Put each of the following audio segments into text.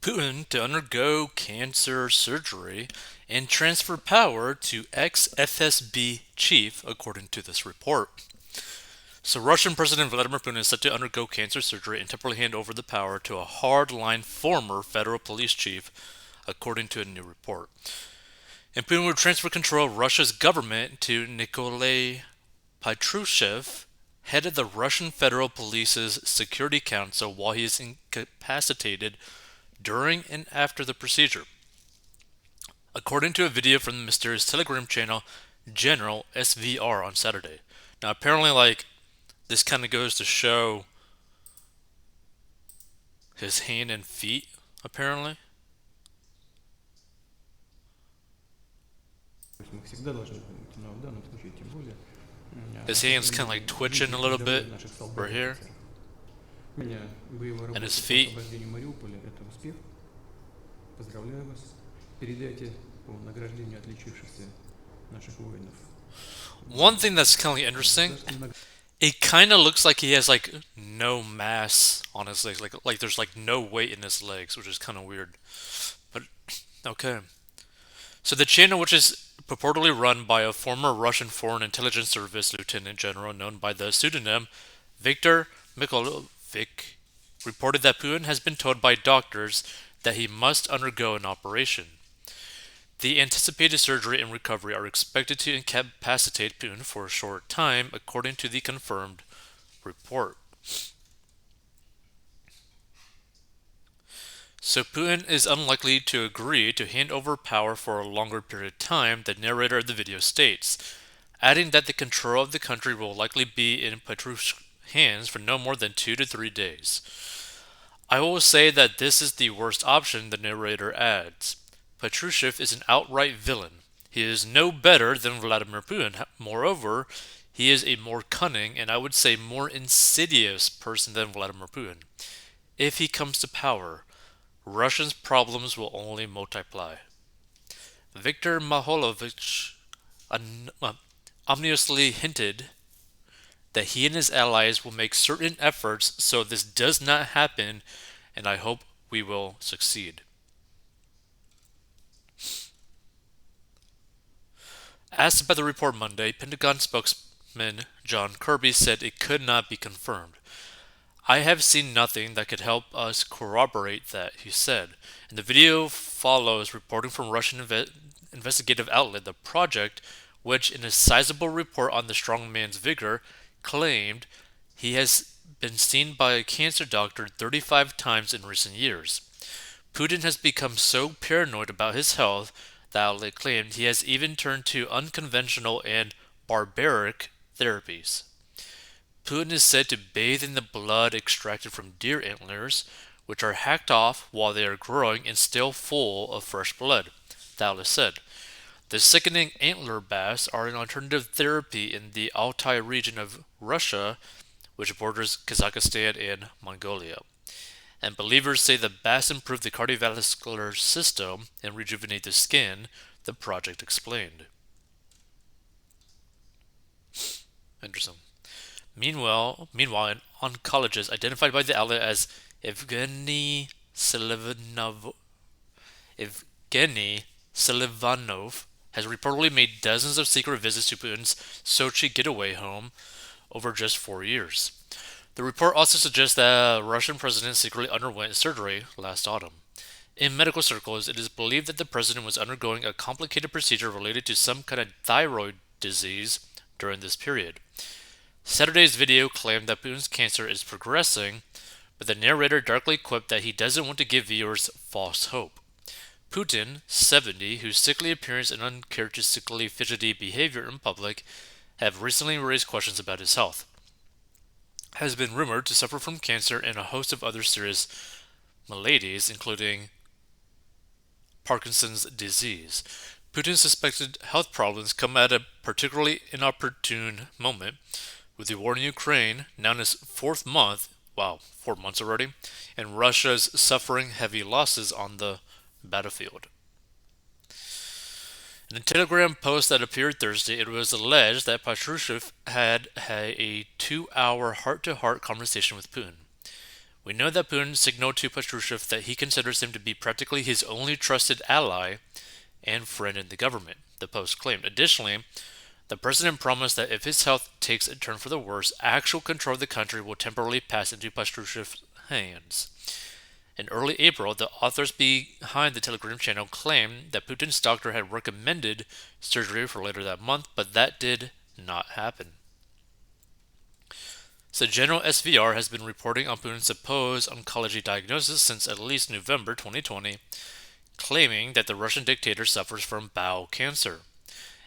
Putin to undergo cancer surgery and transfer power to ex-FSB chief, according to this report. So, Russian President Vladimir Putin is set to undergo cancer surgery and temporarily hand over the power to a hardline former federal police chief, according to a new report. And Putin would transfer control of Russia's government to Nikolai Patrushev, head of the Russian Federal Police's Security Council, while he is incapacitated during and after the procedure. According to a video from the mysterious Telegram channel General SVR on Saturday. Now, apparently, this kind of goes to show his hand and feet, apparently. His hand's kind of like twitching a little bit right here. And his feet. One thing that's kind of interesting, it kind of looks like he has like no mass on his legs, like there's like no weight in his legs, which is kind of weird. But okay. So the channel, which is purportedly run by a former Russian Foreign Intelligence Service lieutenant general known by the pseudonym Viktor Mikolovich, reported that Putin has been told by doctors that he must undergo an operation. The anticipated surgery and recovery are expected to incapacitate Putin for a short time, according to the confirmed report. So Putin is unlikely to agree to hand over power for a longer period of time, the narrator of the video states, adding that the control of the country will likely be in Petrush's hands for no more than 2 to 3 days. I will say that this is the worst option, the narrator adds. Patrushev is an outright villain. He is no better than Vladimir Putin. Moreover, he is a more cunning and I would say more insidious person than Vladimir Putin. If he comes to power, Russia's problems will only multiply. Viktor Maholovich ominously hinted that he and his allies will make certain efforts so this does not happen, and I hope we will succeed. Asked about the report Monday, Pentagon spokesman John Kirby said it could not be confirmed. I have seen nothing that could help us corroborate that, he said. And the video follows reporting from Russian investigative outlet The Project, which in a sizable report on the strongman's vigor claimed he has been seen by a cancer doctor 35 times in recent years. Putin has become so paranoid about his health, the outlet claimed, he has even turned to unconventional and barbaric therapies. Putin is said to bathe in the blood extracted from deer antlers, which are hacked off while they are growing and still full of fresh blood, the outlet said. The sickening antler baths are an alternative therapy in the Altai region of Russia, which borders Kazakhstan and Mongolia. And believers say the baths improve the cardiovascular system and rejuvenate the skin, the project explained. Interesting. Meanwhile, an oncologist identified by the outlet as Evgeny Selivanov has reportedly made dozens of secret visits to Putin's Sochi getaway home over just 4 years. The report also suggests that the Russian president secretly underwent surgery last autumn. In medical circles, it is believed that the president was undergoing a complicated procedure related to some kind of thyroid disease during this period. Saturday's video claimed that Putin's cancer is progressing, but the narrator darkly quipped that he doesn't want to give viewers false hope. Putin, 70, whose sickly appearance and uncharacteristically fidgety behavior in public have recently raised questions about his health, has been rumored to suffer from cancer and a host of other serious maladies, including Parkinson's disease. Putin's suspected health problems come at a particularly inopportune moment, with the war in Ukraine now in its 4th month, 4 months already, and Russia's suffering heavy losses on the battlefield. In a Telegram post that appeared Thursday, it was alleged that Patrushev had a 2-hour heart-to-heart conversation with Putin. We know that Putin signaled to Patrushev that he considers him to be practically his only trusted ally and friend in the government, the Post claimed. Additionally, the president promised that if his health takes a turn for the worse, actual control of the country will temporarily pass into Patrushev's hands. In early April, the authors behind the Telegram channel claimed that Putin's doctor had recommended surgery for later that month, but that did not happen. So General SVR has been reporting on Putin's supposed oncology diagnosis since at least November 2020, claiming that the Russian dictator suffers from bowel cancer.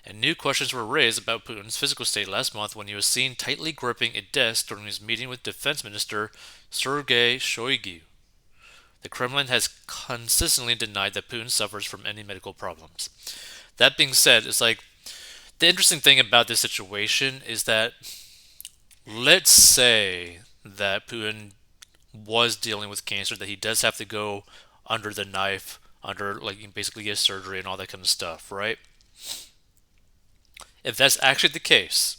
And new questions were raised about Putin's physical state last month when he was seen tightly gripping a desk during his meeting with Defense Minister Sergei Shoigu. The Kremlin has consistently denied that Putin suffers from any medical problems. That being said, it's like the interesting thing about this situation is that let's say that Putin was dealing with cancer, that he does have to go under the knife, under like basically get surgery and all that kind of stuff, right? If that's actually the case,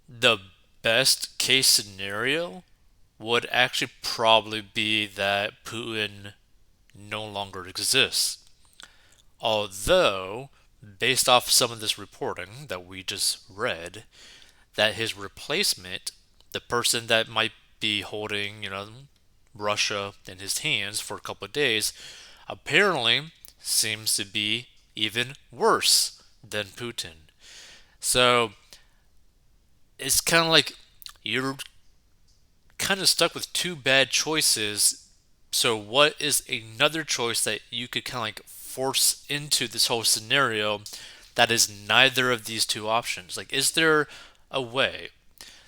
the best case scenario would actually probably be that Putin no longer exists. Although, based off some of this reporting that we just read, that his replacement, the person that might be holding, Russia in his hands for a couple of days, apparently seems to be even worse than Putin. So it's kind of like you're kind of stuck with two bad choices. So what is another choice that you could kind of like force into this whole scenario that is neither of these two options? Like, is there a way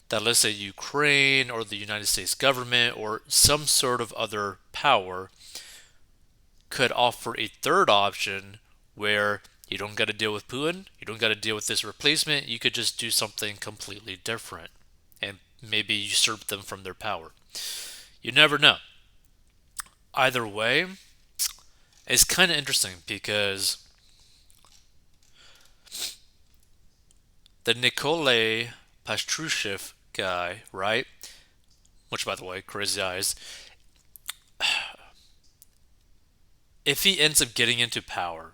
that, let's say, Ukraine or the United States government or some sort of other power could offer a third option where you don't got to deal with Putin, you don't got to deal with this replacement, you could just do something completely different and maybe usurp them from their power? You never know. Either way, it's kind of interesting because the Nikolai Patrushev guy, right? Which, by the way, crazy eyes. If he ends up getting into power,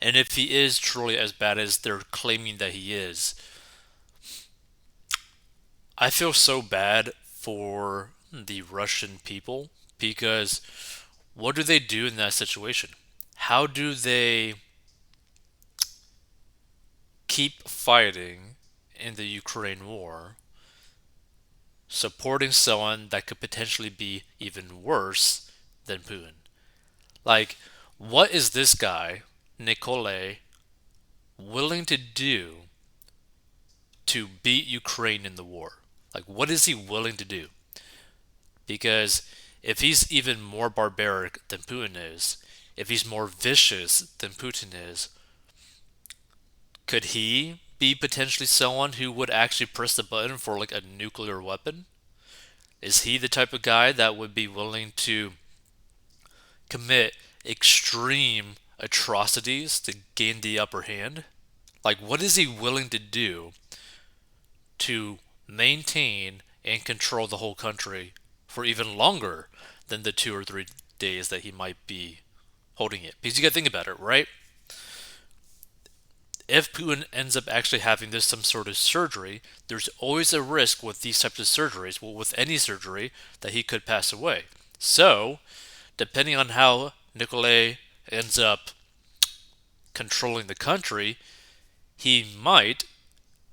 and if he is truly as bad as they're claiming that he is, I feel so bad for the Russian people because what do they do in that situation? How do they keep fighting in the Ukraine war, supporting someone that could potentially be even worse than Putin? Like, what is this guy, Nikolai, willing to do to beat Ukraine in the war? Like, what is he willing to do? Because if he's even more barbaric than Putin is, if he's more vicious than Putin is, could he be potentially someone who would actually press the button for like a nuclear weapon? Is he the type of guy that would be willing to commit extreme atrocities to gain the upper hand? Like, what is he willing to do to maintain and control the whole country for even longer than the 2 or 3 days that he might be holding it? Because you gotta think about it, right? If Putin ends up actually having this some sort of surgery, there's always a risk with these types of surgeries, well, with any surgery, that he could pass away. So, depending on how Nikolai ends up controlling the country, he might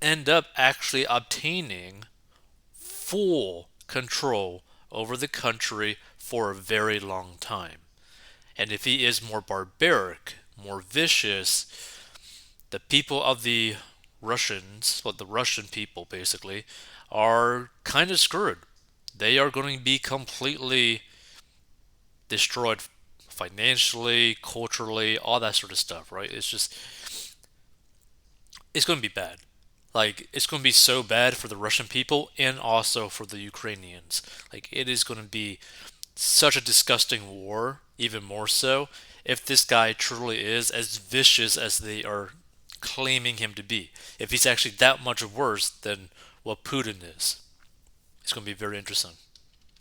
end up actually obtaining full control over the country for a very long time. And if he is more barbaric, more vicious, the people of the Russians, well, the Russian people basically, are kind of screwed. They are going to be completely destroyed financially, culturally, all that sort of stuff, right? It's going to be bad. Like, it's going to be so bad for the Russian people and also for the Ukrainians. Like, it is going to be such a disgusting war, even more so, if this guy truly is as vicious as they are claiming him to be. If he's actually that much worse than what Putin is. It's going to be very interesting.